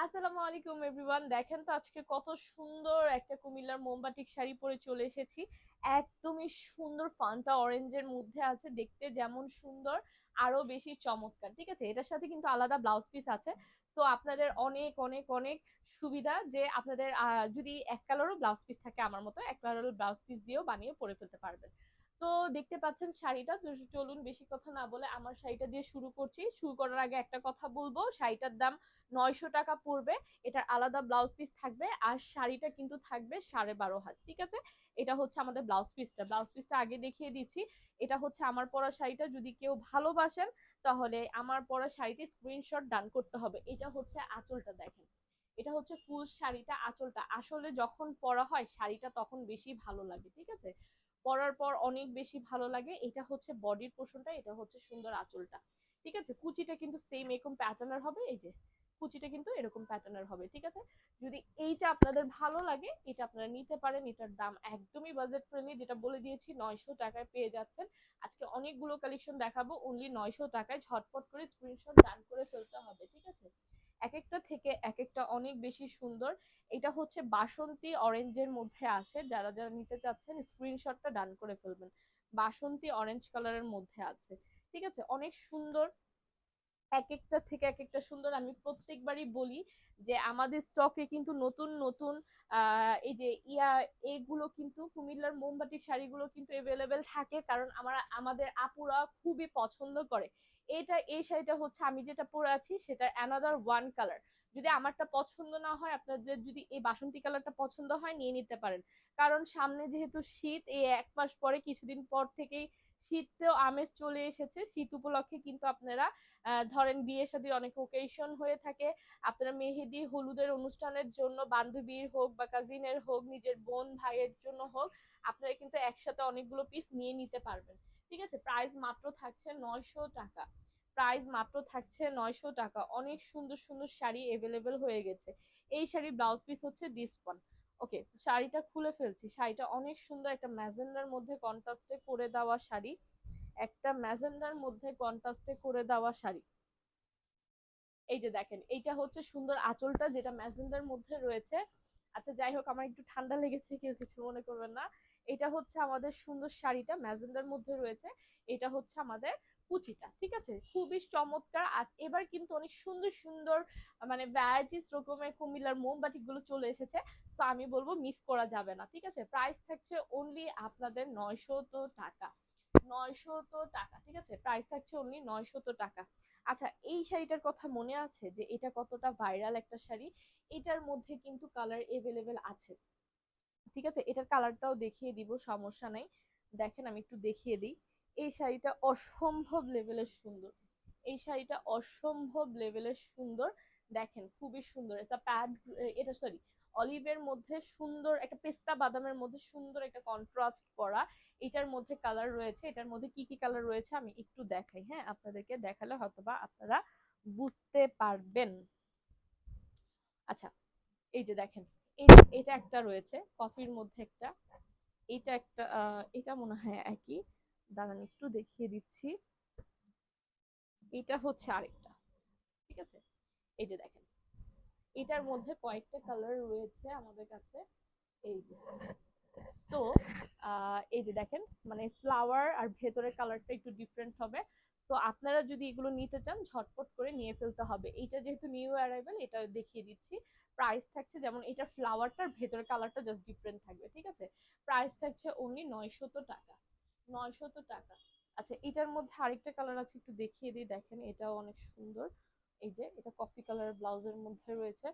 আসসালামু আলাইকুম এভরিওয়ান। দেখেন তো আজকে কত সুন্দর একটা কুমিল্লার মোমবাটিক শাড়ি পরে চলে এসেছি। একদমই সুন্দর ফান্টা অরেঞ্জের মধ্যে আছে, দেখতে যেমন সুন্দর আরো বেশি চমৎকার। ঠিক আছে, এটার সাথে কিন্তু আলাদা ব্লাউজ পিস আছে। তো আপনাদের অনেক অনেক অনেক সুবিধা যে আপনাদের যদি এক কালারও ব্লাউজ পিস থাকে, আমার মতো এক কালারও ব্লাউজ পিস দিয়েও বানিয়ে পরে ফেলতে পারবেন। তো দেখতে পাচ্ছেন শাড়িটা, তো চলুন বেশি কথা না বলে আমার শাড়িটা দিয়ে শুরু করছি। শুরু করার আগে একটা কথা বলবো, শাড়িটার দাম 900 টাকা পড়বে। এটার আলাদা ব্লাউজ পিস থাকবে, আর শাড়িটা কিন্তু থাকবে 12.5 হাত। ঠিক আছে, এটা হচ্ছে আমাদের ব্লাউজ পিসটা আগে দেখিয়ে দিচ্ছি। এটা হচ্ছে আমার পরা শাড়িটা, যদি কেউ ভালোবাসেন তাহলে আমার পরা শাড়িটি স্ক্রিনশট ডান করতে হবে। এটা হচ্ছে আঁচলটা, দেখেন এটা হচ্ছে ফুল শাড়িটা। আঁচলটা আসলে যখন পরা হয় শাড়িটা তখন বেশি ভালো লাগে। ঠিক আছে, পরার পর অনেক বেশি ভালো লাগে। এটা হচ্ছে বডির পোর্শনটা, এটা হচ্ছে সুন্দর আঁচলটা। ঠিক আছে, কুচিটা কিন্তু সেম এরকম প্যাটার্নের হবে। এই যে কুচিটা কিন্তু এরকম প্যাটার্নের হবে। ঠিক আছে, যদি এইটা আপনাদের ভালো লাগে এটা আপনারা নিতে পারেন। এটার দাম একদমই বাজেট ফ্রেন্ডলি, যেটা বলে দিয়েছি 900 টাকায় পেয়ে যাচ্ছেন। আজকে অনেকগুলো কালেকশন দেখাবো অনলি 900 টাকায়। ঝটপট করে স্ক্রিনশট ডান করে ফেলতে হবে। ঠিক আছে, এক একটা থেকে এক একটা অনেক বেশি সুন্দর। এটা হচ্ছে বাসন্তী অরেঞ্জের মধ্যে আসে, যারা যারা নিতে চাচ্ছেন স্ক্রিনশটটা ডান করে ফেলবেন। বাসন্তী অরেঞ্জ কালারের মধ্যে আছে। ঠিক আছে, অনেক সুন্দর, এক একটা থেকে এক একটা সুন্দর। আমি প্রত্যেকবারই বলি যে আমাদের স্টকে কিন্তু নতুন নতুন এই যে এগুলো কিন্তু কুমিল্লার মোমবাটিক শাড়িগুলো কিন্তু এভেলেবেল থাকে, কারণ আমাদের আপুরা খুবই পছন্দ করে। এই শাড়িটা হচ্ছে আমি যেটা পরে আছি সেটা অ্যানাদার ওয়ান কালার। যদি আমারটা পছন্দ না হয়, আপনাদের যদি এই বাসন্তী কালারটা পছন্দ হয় নিয়ে নিতে পারেন। কারণ সামনে যেহেতু শীত, এই 1 মাস পরে কিছুদিন পর থেকেই শীতেও আমেজ চলে এসেছে। শীত উপলক্ষে কিন্তু আপনারা ধরেন বিয়ে শাদীর অনেক ওকেশন হয়ে থাকে, আপনারা মেহেদি হলুদের অনুষ্ঠানের জন্য বান্ধবীর হোক বা কাজিনের হোক, নিজের বোন ভাইয়ের জন্য হোক, আপনারা কিন্তু একসাথে অনেকগুলো পিস নিয়ে নিতে পারবেন। ঠিক আছে, প্রাইস মাত্র থাকছে 900 টাকা। প্রাইস মাত্র থাকছে 900 টাকা। অনেক সুন্দর সুন্দর শাড়ি এভেলেবেল হয়ে গেছে। এই শাড়ির ব্লাউজ পিস হচ্ছে দিস ওয়ান। ওকে, শাড়িটা খুলে ফেলছি। শাড়িটা অনেক সুন্দর, একটা ম্যাজেন্ডার মধ্যে কন্ট্রাস্টে করে দেওয়া শাড়ি। একটা ম্যাজেন্ডার মধ্যে কন্ট্রাস্টে করে দেওয়া শাড়ি। এই যে দেখেন, এইটা হচ্ছে সুন্দর আঁচলটা, যেটা ম্যাজেন্ডার মধ্যে রয়েছে। আচ্ছা যাই হোক, আমার একটু ঠান্ডা লেগেছে, কেউ কিছু মনে করবেন না। এটা হচ্ছে আমাদের সুন্দর শাড়িটা, ম্যাজেন্ডার মধ্যে রয়েছে। এটা হচ্ছে আমাদের কুচিটা। ঠিক আছে, খুবই চমৎকার। আজ এবার কিন্তু অনেক সুন্দর সুন্দর মানে ভ্যারাইটিস রকমের কুমিল্লার মোমবাতি গুলো চলে এসেছে। তো আমি বলবো মিস করা যাবে না। ঠিক আছে, প্রাইস থাকছে অনলি আপনাদের 900 টাকা। 900 টাকা। ঠিক আছে, প্রাইস থাকছে অনলি 900 টাকা। আচ্ছা, এই শাড়িটার কথা মনে আছে যে এটা কতটা ভাইরাল একটা শাড়ি? এটার মধ্যে কিন্তু কালার এভেলেবেল আছে। ঠিক আছে, এটার কালারটাও দেখিয়ে দিব, সমস্যা নাই। দেখেন আমি একটু দেখিয়ে দিই। এই শাড়িটা অসম্ভব লেভেলের সুন্দর। এই শাড়িটা অসম্ভব লেভেলের সুন্দর। দেখেন খুবই সুন্দর। এটা প্যাড, এটা সরি অলিভের মধ্যে সুন্দর একটা পেস্তা বাদামের মধ্যে সুন্দর একটা কন্ট্রাস্ট করা। এটার মধ্যে কালার রয়েছে। এটার মধ্যে কি কি কালার রয়েছে আমি একটু দেখাই। হ্যাঁ, আপনাদেরকে দেখালে হয়তোবা আপনারা বুঝতে পারবেন। আচ্ছা, এই যে দেখেন, এটা একটা রয়েছে কফির মধ্যে একটা। এটা একটা এটা মনে হয় একই। দাঁড়ান একটু দেখিয়ে দিচ্ছি। এটা হচ্ছে আরেকটা। ঠিক আছে, এই যে দেখেন, এটার মধ্যে কয়েকটা কালার রয়েছে আমাদের কাছে। এই যে, তো এই যে দেখেন, মানে ফ্লাওয়ার আর ভেতরের কালারটা একটু ডিফারেন্ট হবে। তো আপনারা যদি এগুলো নিতে চান ঝটপট করে নিয়ে ফেলতে হবে। এইটা যেহেতু নিউ অ্যারাইভেল, এটা দেখিয়ে দিচ্ছি। প্রাইস থাকছে, যেমন এটা ফ্লাওয়ারটার ভেতরের কালারটা জাস্ট ডিফারেন্ট থাকবে। ঠিক আছে, প্রাইস থাকছে অনলি 900 টাকা। 900 টাকা। আচ্ছা, এটার মধ্যে আরেকটা কালার আছে, একটু দেখিয়ে দিই। দেখেন এটাও অনেক সুন্দর। এই যে এটা কফি কালার ব্লাউজের মধ্যে রয়েছে।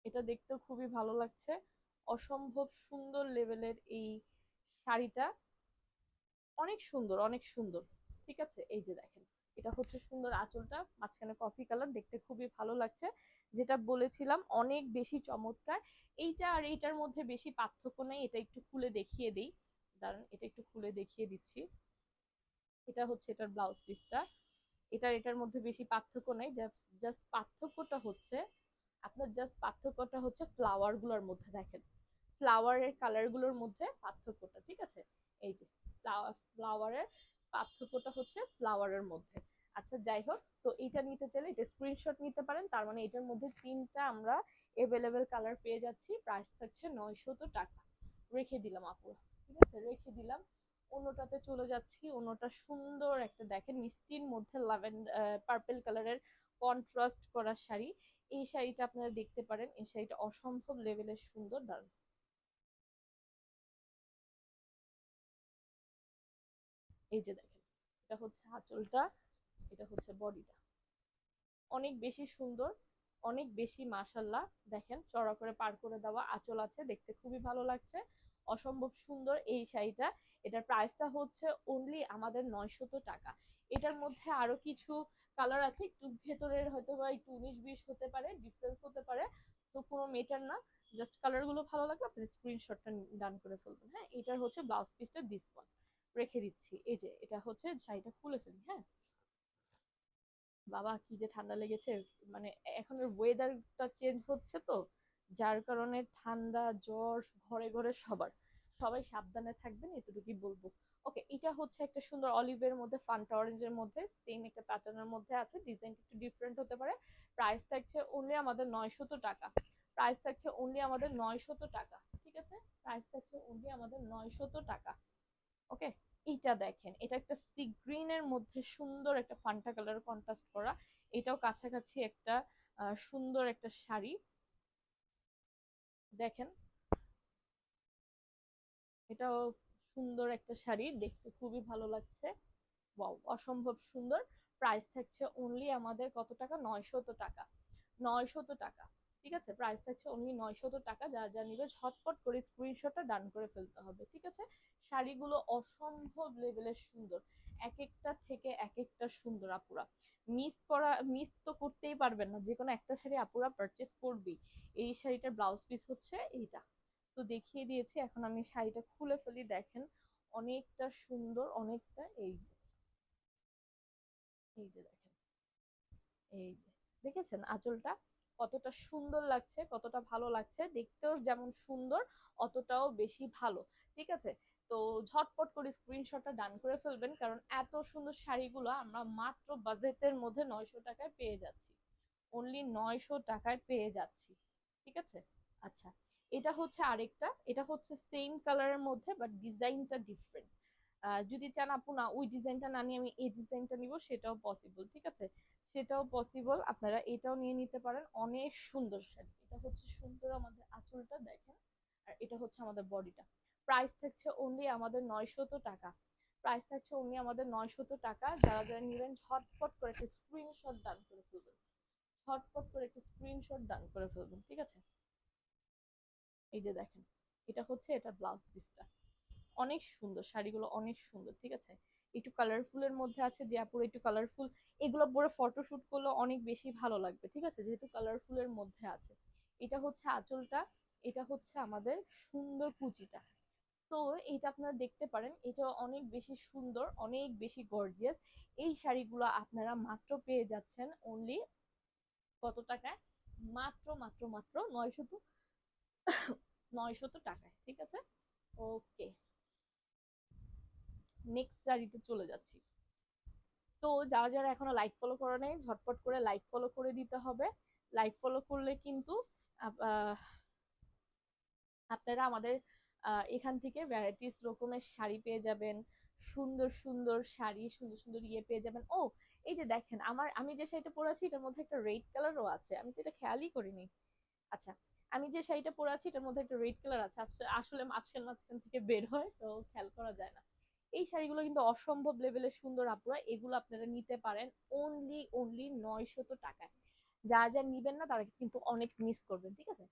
এটা দেখতেও খুবই ভালো লাগছে। অসম্ভব সুন্দর লেভেলের এই শাড়িটা, অনেক সুন্দর অনেক সুন্দর। ঠিক আছে, এই যে দেখেন, এটা হচ্ছে সুন্দর আঁচলটা, মাঝখানে কফি কালার, দেখতে খুবই ভালো লাগছে। যেটা বলেছিলাম অনেক বেশি চমৎকার। এইটা আর এইটার মধ্যে বেশি পার্থক্য নেই। এটা একটু খুলে দেখিয়ে দিই। দাঁড়ান, এটা একটু খুলে দেখিয়ে দিচ্ছি। এটা হচ্ছে এটার ব্লাউজ পিসটা। এটার মধ্যে বেশি পার্থক্য নেই। জাস্ট পার্থক্যটা হচ্ছে, আপনার জাস্ট পার্থক্যটা হচ্ছে ফ্লাওয়ার গুলোর মধ্যে। দেখেন ফ্লাওয়ারের কালার গুলোর মধ্যে পার্থক্যটা। ঠিক আছে, এই যে ফ্লাওয়ারের পার্থক্যটা হচ্ছে ফ্লাওয়ারের মধ্যে। আচ্ছা যাই হোক, তো এটা নিতে চাইলে এটা স্ক্রিনশট নিতে পারেন। তার মানে এটার মধ্যে তিনটা আমরা এভেলেবেল কালার পেয়ে যাচ্ছি। প্রাইস থাকছে 900 টাকা। রেখে দিলাম আপু, ঠিক আছে, রেখে দিলাম। অন্যটাতে চলে যাচ্ছি। অন্যটা সুন্দর একটা দেখেন মিষ্টির মধ্যে ল্যাভেন্ডার পার্পল কালারের কন্ট্রাস্ট করা শাড়ি। এই শাড়িটা আপনারা দেখতে পারেন, এই শাড়িটা অসম্ভব লেভেলের সুন্দর। দারুন, এই যে দেখেন, এটা হচ্ছে আঁচলটা, এটা হচ্ছে বডিটা, অনেক বেশি সুন্দর, অনেক বেশি মাশাল্লাহ। দেখেন চড়া করে পার করে দেওয়া আঁচল আছে, দেখতে খুবই ভালো লাগছে, অসম্ভব সুন্দর এই শাড়িটা। এটার প্রাইসটা হচ্ছে অনলি আমাদের 900 টাকা। এটার মধ্যে আরো কিছু কালার আছে, একটু ভেতরের হয়তো বা একটু 19-20 হতে পারে, ডিফারেন্স হতে পারে, তো কোনো মেটার না। জাস্ট কালার গুলো ভালো লাগবে আপনি স্ক্রিনশটটা ডান করে ফেলবেন। হ্যাঁ, এটার হচ্ছে ব্লাউজ পিসটা দিস ওয়ান। রেখে দিচ্ছি। এই যে এটা হচ্ছে শাড়িটা খুলে ফেলি। হ্যাঁ, বাবা কি যে ঠান্ডা লেগেছে, মানে এখন ওয়েদারটা চেঞ্জ হচ্ছে তো, যার কারণে ঠান্ডা জ্বর ঘরে ঘরে সবার। সবাই সাবধানে থাকবেন, এতটুকুই বলবো। ওকে, এটা হচ্ছে একটা সুন্দর অলিভের মধ্যে ফান্টা অরেঞ্জের মধ্যে সেম একটা প্যাটার্নের মধ্যে আছে, ডিজাইনটা একটু ডিফারেন্ট হতে পারে। প্রাইস থাকছে অনলি আমাদের 900 টাকা। প্রাইস থাকছে অনলি আমাদের 900 টাকা। ঠিক আছে, প্রাইস থাকছে অনলি আমাদের 900 টাকা। ওকে, এইটা দেখেন, এটা একটা সি গ্রিন এর মধ্যে সুন্দর একটা ফান্টা কালার কন্ট্রাস্ট করা। এটাও কাছাকাছি একটা সুন্দর একটা শাড়ি। দেখেন, এটাও সুন্দর একটা শাড়ি, দেখতে খুবই ভালো লাগছে। ওয়াও, অসম্ভব সুন্দর। প্রাইস থাকছে অনলি আমাদের কত টাকা, 900 টাকা। 900 টাকা। ঠিক আছে, প্রাইস থাকছে অনলি 900 টাকা। যা যা নিবে ঝটপট করে স্ক্রিনশটটা ডান করে ফেলতে হবে। ঠিক আছে, শাড়িগুলো অসম্ভব লেভেলের সুন্দর, এক একটা থেকে এক একটা সুন্দর আপুরা। মিস তো করতেই পারবেন না, যে কোনো একটা শাড়ি আপুরা পারচেস করবেই। এই শাড়িটার ব্লাউজ পিস হচ্ছে এইটা। তো দেখিয়ে দিয়েছি, এখন আমি শাড়িটা খুলে ফেলি। দেখেন অনেকটা সুন্দর, অনেকটা এই যে দেখেন, এই যে দেখেছেন আঁচলটা কতটা সুন্দর লাগছে, কতটা ভালো লাগছে, দেখতেও যেমন সুন্দর অতটাও বেশি ভালো। ঠিক আছে, তো ঝটপট করে স্ক্রিনশটটা ডান করে ফেলবেন, কারণ এত সুন্দর শাড়িগুলো আমরা মাত্র বাজেটের মধ্যে 900 টাকায় পেয়ে যাচ্ছি। অনলি 900 টাকায় পেয়ে যাচ্ছি। ঠিক আছে, আচ্ছা, এটা হচ্ছে আরেকটা, এটা হচ্ছে সেম কালারের মধ্যে বাট ডিজাইনটা ডিফারেন্ট। যদি চান আপু না ওই ডিজাইনটা না নিয়ে আমি এই ডিজাইনটা নিব, সেটাও পসিবল। ঠিক আছে, সেটাও পসিবল, আপনারা এটাও নিয়ে নিতে পারেন। অনেক সুন্দর শাড়ি, এটা হচ্ছে সুন্দর আমাদের আঁচলটা দেখেন, আর এটা হচ্ছে আমাদের বডিটা। প্রাইস থাকছে অনলি আমাদের 900 টাকা। প্রাইস থাকছে অনলি আমাদের 900 টাকা। যারা যারা নেবেন ঝটপট করে একটা স্ক্রিনশট ডান করে ফেলবেন, ঝটপট করে একটা স্ক্রিনশট ডান করে ফেলবেন। ঠিক আছে, এই যে দেখেন, এটা হচ্ছে এটা ব্লাউজ পিসটা, অনেক সুন্দর শাড়িগুলো, অনেক সুন্দর। ঠিক আছে, একটু কালারফুলের মধ্যে আছে, যে আপুর একটু কালারফুল, এগুলো পরে ফটোশুট করলে অনেক বেশি ভালো লাগবে। ঠিক আছে, যেহেতু কালারফুলের মধ্যে আছে। এটা হচ্ছে আঁচলটা, এটা হচ্ছে আমাদের সুন্দর কুচিটা। তো এইটা আপনারা দেখতে পারেন, এটা অনেক বেশি সুন্দর, অনেক বেশি গর্জিয়াস। এই শাড়িগুলো আপনারা মাত্র পেয়ে যাচ্ছেন অনলি কত টাকায়, মাত্র মাত্র মাত্র 900 টাকায়। ঠিক আছে, ওকে, নেক্সট শাড়িতে চলে যাচ্ছি। তো যারা যারা এখনো লাইক ফলো করে নেই, ঝটপট করে লাইক ফলো করে দিতে হবে। লাইক ফলো করলে কিন্তু আপনারা আমাদের এখান থেকে ভ্যারাইটিস রকমের শাড়ি পেয়ে যাবেন, সুন্দর সুন্দর শাড়ি, সুন্দর সুন্দর ইয়ে পেয়ে যাবেন। ও, এই যে দেখেন, আমি যে শাড়িটা পরে আছি এটার মধ্যে একটা রেড কালারও আছে, আমি তো এটা খেয়ালই করিনি। আচ্ছা, আমি যে শাড়িটা পরে আছি এটার মধ্যে একটা রেড কালার আছে, আসলে মাঝখান মাঝখান থেকে বের হয় তো খেয়াল করা যায় না। এই শাড়িগুলো কিন্তু অসম্ভব লেভেলের সুন্দর আপুরা, এগুলো আপনারা নিতে পারেন অনলি অনলি 900 টাকায়। যা যা নিবেন না তারা কিন্তু অনেক মিস করবেন। ঠিক আছে,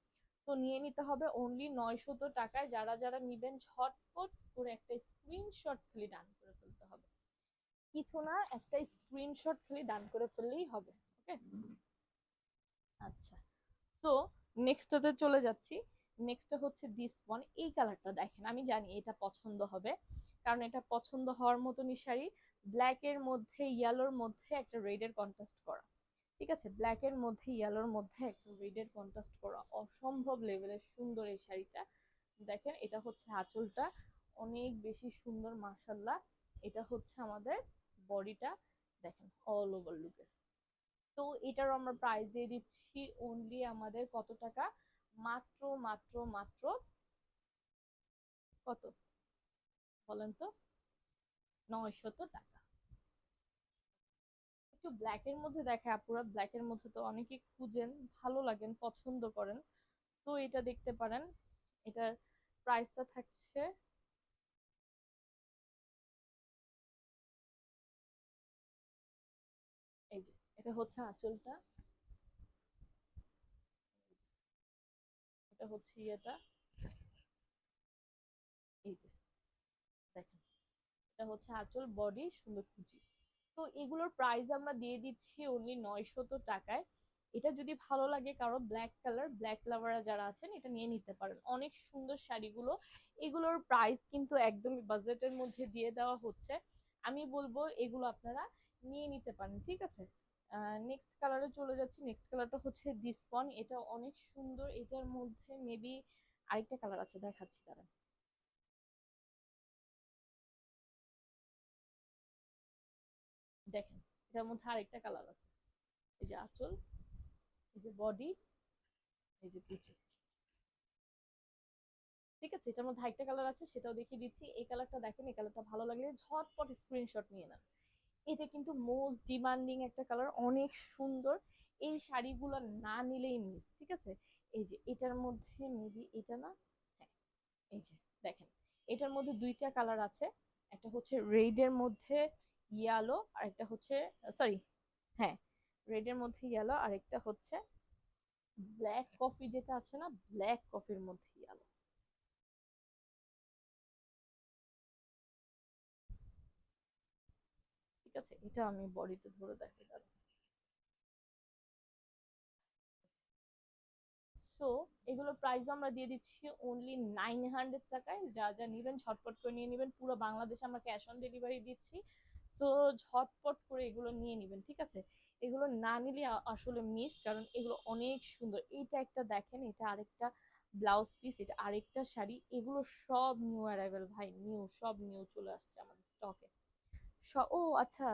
তো নিয়ে নিতে হবে অনলি 900 টাকায়। যারা যারা নিবেন ঝটপট করে একটা স্ক্রিনশট খালি ডান করে ফেলতে হবে, কিছু না, একটা স্ক্রিনশট খালি ডান করে ফেললেই হবে। ওকে, আচ্ছা, তো নেক্সটটাতে চলে যাচ্ছি। নেক্সটটা হচ্ছে দিস ওয়ান। এই কালারটা দেখেন, আমি জানি এটা পছন্দ হবে, কারণ এটা পছন্দ হওয়ার মতনই শাড়ি। ব্ল্যাক এর মধ্যে ইয়েলোর মধ্যে একটা রেড এর কন্ট্রাস্ট করা। ঠিক আছে, ব্ল্যাক এর মধ্যে ইয়েলোর মধ্যে একটা রেড এর কন্ট্রাস্ট করা, অসম্ভব লেভেলের সুন্দর এই শাড়িটা। দেখেন, এটা হচ্ছে আঁচলটা, অনেক বেশি সুন্দর মাশাল্লাহ। এটা হচ্ছে আমাদের বডিটা। দেখেন অল ওভার লুকের। তো এটারও আমরা প্রাইস দিয়ে দিচ্ছি অনলি আমাদের কত টাকা, মাত্র মাত্র মাত্র কত বলেন তো, 900 টাকা। একটু ব্ল্যাক এর মধ্যে দেখে আপুরা, ব্ল্যাক এর মধ্যে তো অনেকেই খুঁজেন, ভালো লাগেন, পছন্দ করেন, তো এটা দেখতে পারেন। এটার প্রাইসটা থাকছে, এই যে এটা হচ্ছে আঁচলটা, এটা হচ্ছে ইয়েটা, এই যে দেখেন, এটা হচ্ছে আঁচল, বডি, সুন্দর কুচি। তো এগুলোর প্রাইস আমরা দিয়ে দিচ্ছি অনলি 900 টাকায়। এটা যদি ভালো লাগে কারো, ব্ল্যাক কালার, ব্ল্যাক লাভাররা যারা আছেন এটা নিয়ে নিতে পারেন, অনেক সুন্দর শাড়িগুলো। এগুলোর প্রাইস কিন্তু একদমই বাজেটের মধ্যে দিয়ে দেওয়া হচ্ছে। আমি বলবো এগুলো আপনারা নিয়ে নিতে পারেন, ঠিক আছে। নেক্সট কালারে চলে যাচ্ছি। নেক্সট কালারটা হচ্ছে দিস ওয়ান, এটা অনেক সুন্দর। এটার মধ্যে মেবি আরেকটা কালার আছে, দেখাচ্ছি তারা। দেখেন, এটার মধ্যে আরেকটা কালার আছে। এই যে আঁচল, এই যে বডি, এই যে পিছু, ঠিক আছে। এটার মধ্যে আরেকটা কালার আছে, সেটাও দেখিয়ে দিচ্ছি। এই কালারটা দেখেন, এই কালারটা ভালো লাগলে ঝটপট স্ক্রিনশট নিয়ে নেন। এটা কিন্তু মোস্ট ডিমান্ডিং একটা কালার, অনেক সুন্দর। এই শাড়িগুলো না নিলেই মিস, ঠিক আছে। এই যে এটার মধ্যে মেবি এটা না, হ্যাঁ, এই যে দেখেন, এটার মধ্যে দুইটা কালার আছে। একটা হচ্ছে রেড এর মধ্যে ইয়েলো, আর একটা হচ্ছে, সরি, হ্যাঁ, রেড এর মধ্যে ইয়েলো, আর একটা হচ্ছে ব্ল্যাক কফি, যেটা আছে না, ব্ল্যাক কফির মধ্যে ইয়েলো, ঠিক আছে। এটা আমি বডিতে ধরে দেখাই দাঁড়ান। সো এগুলোর প্রাইস আমরা দিয়ে দিচ্ছি অনলি 900 টাকায়। যা যা নিবেন ঝটপট করে নিয়ে নিবেন, পুরো বাংলাদেশে আমরা ক্যাশ অন ডেলিভারি দিচ্ছি। তো ঝটপট করে এগুলো নিয়ে নিবেন, ঠিক আছে। এগুলো না নিলে আসলে মিস, কারণ এগুলো অনেক সুন্দর। এইটা একটা দেখেন, এটা আরেকটা ব্লাউজ পিস, এটা আরেকটা শাড়ি, এগুলো সব নিউ অ্যারাইভেল ভাই, নিউ, সব নিউ চলে আসছে আমাদের স্টকে। ও আচ্ছা,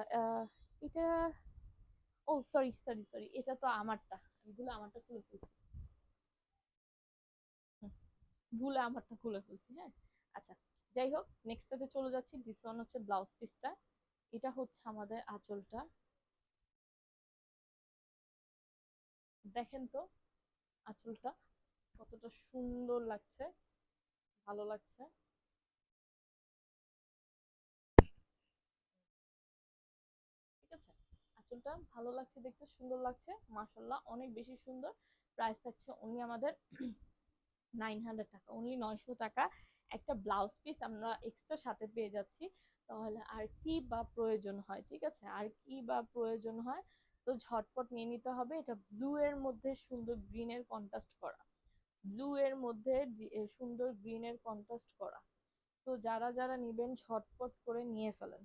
এটা, ও সরি সরি সরি, এটা তো আমারটা, এগুলো আমারটা খুলে ফেলছি। হুম, ভুলে আমারটা খুলে ফেলছি, হ্যাঁ। আচ্ছা, যাই হোক, নেক্সটটাতে চলে যাচ্ছি। দিস ওয়ান হচ্ছে ব্লাউজ পিসটা, এটা হচ্ছে আমাদের আঁচলটা। দেখেন তো আঁচলটা কতটা সুন্দর লাগছে, ভালো লাগছে, ঠিক আছে। আঁচলটা ভালো লাগছে দেখতে, সুন্দর লাগছে, মাশাল্লাহ অনেক বেশি সুন্দর। প্রাইস থাকছে অনলি আমাদের 900 টাকা, অনলি 900 টাকা। একটা ব্লাউজ পিস আমরা এক্সট্রা সাথে পেয়ে যাচ্ছি। তাহলে আর কি বা প্রয়োজন হয়, ঠিক আছে, আর কি বা প্রয়োজন হয়। তো ঝটপট নিয়ে নিতে হবে। এটা ব্লু এর মধ্যে সুন্দর গ্রিনের কন্ট্রাস্ট করা, ব্লু এর মধ্যে সুন্দর গ্রিনের কন্ট্রাস্ট করা। তো যারা যারা নিবেন ঝটপট করে নিয়ে ফেলেন।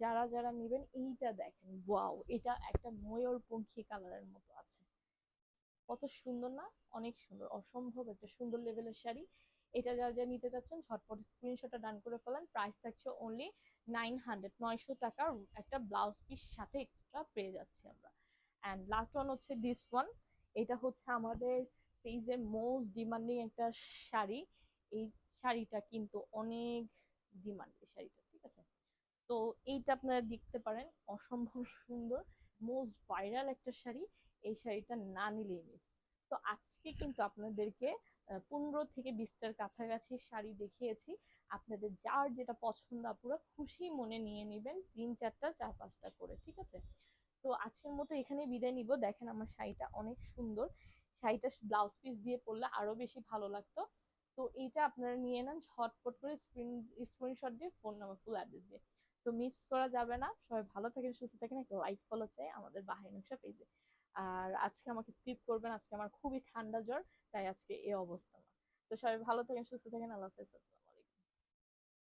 যারা যারা নিবেন, এইটা দেখেন, ওয়াও, এটা একটা ময়ূরপঙ্খী কালারের মতো আছে, কত সুন্দর না, অনেক সুন্দর, অসম্ভব একটা সুন্দর লেভেলের শাড়ি। এটা যারা যা নিতে চাচ্ছেন ঝটপট স্ক্রিনশটটা ডান করে ফেলেন। প্রাইস থাকছে অনলি 900, 900 টাকার একটা ব্লাউজ পিস সাথে এক্সট্রা পেয়ে যাচ্ছি আমরা। অ্যান্ড লাস্ট ওয়ান হচ্ছে দিস ওয়ান, এটা হচ্ছে আমাদের পেজের মোস্ট ডিমান্ডিং একটা শাড়ি। এই শাড়িটা কিন্তু অনেক ডিমান্ড, এই শাড়িটা, ঠিক আছে। তো এইটা আপনারা দেখতে পারেন, অসম্ভব সুন্দর, মোস্ট ভাইরাল একটা শাড়ি। এই শাড়িটা না নিলেই মিস। তো আজকে কিন্তু আপনাদেরকে 15 থেকে 20টার কাছাকাছি শাড়ি দেখিয়েছি। আপনাদের যার যেটা পছন্দ আপুরা খুশি মনে নিয়ে নিবেন, 3 4টা 4 5টা করে, ঠিক আছে। তো আজকের মতো এখানে বিদায় নিব। দেখেন আমার শাড়িটা অনেক সুন্দর, শাড়িটা ব্লাউজ পিস দিয়ে পরলে আরো বেশি ভালো লাগতো। তো এইটা আপনারা নিয়ে নেন ঝটপট করে, স্ক্রিনশট দিয়ে, ফোন নাম্বার, ফুল অ্যাড্রেস দিয়ে। তো মিস করা যাবে না। সবাই ভালো থাকেন, সুস্থ থাকেন, একটা লাইক ফলো চাই আমাদের বাহারি নকশা পেজে। আর আজকে আমাকে স্কিপ করবেন, আজকে আমার খুবই ঠান্ডা জ্বর, তাই আজকে এই অবস্থা। তো সবাই ভালো থাকেন, সুস্থ থাকেন, আল্লাহ হাফেজ।